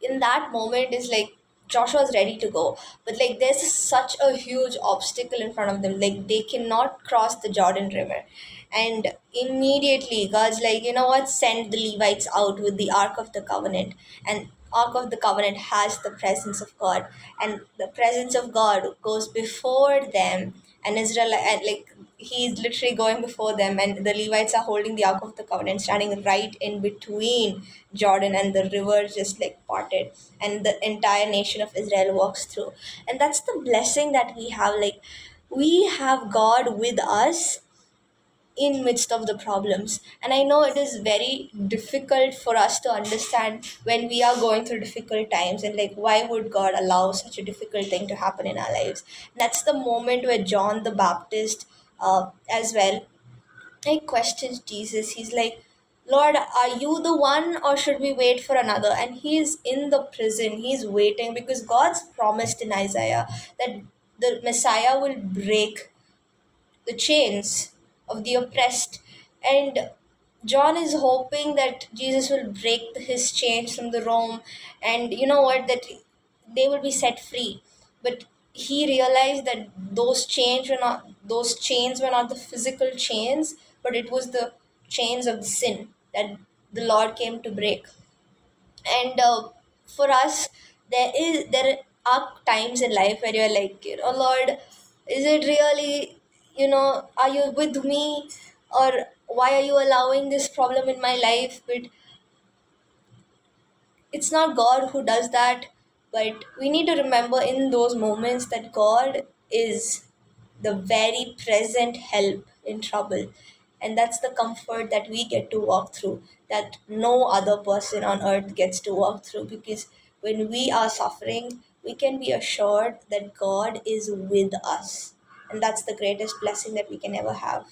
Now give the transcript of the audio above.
in that moment is like Joshua's ready to go, but like there's such a huge obstacle in front of them. Like they cannot cross the Jordan River, and immediately God's like, you know what? Send the Levites out with the Ark of the Covenant, and Ark of the Covenant has the presence of God, and the presence of God goes before them, and Israel, and like he's literally going before them, and the Levites are holding the Ark of the Covenant, standing right in between Jordan, and the river just like parted, and the entire nation of Israel walks through. And that's the blessing that we have. Like we have God with us in midst of the problems. And I know it is very difficult for us to understand when we are going through difficult times, and like why would God allow such a difficult thing to happen in our lives. And that's the moment where John the Baptist, as well, like questions Jesus. He's like, Lord, are you the one, or should we wait for another? And he's in the prison, he's waiting, because God's promised in Isaiah that the Messiah will break the chains of the oppressed. And John is hoping that Jesus will break his chains from the Rome, and you know what, that they will be set free. But he realized that those chains were not the physical chains, but it was the chains of the sin that the Lord came to break. And for us, there are times in life where you're like, Lord, is it really, are you with me, or why are you allowing this problem in my life? But it's not God who does that. But we need to remember in those moments that God is the very present help in trouble. And that's the comfort that we get to walk through, that no other person on earth gets to walk through. Because when we are suffering, we can be assured that God is with us. And that's the greatest blessing that we can ever have.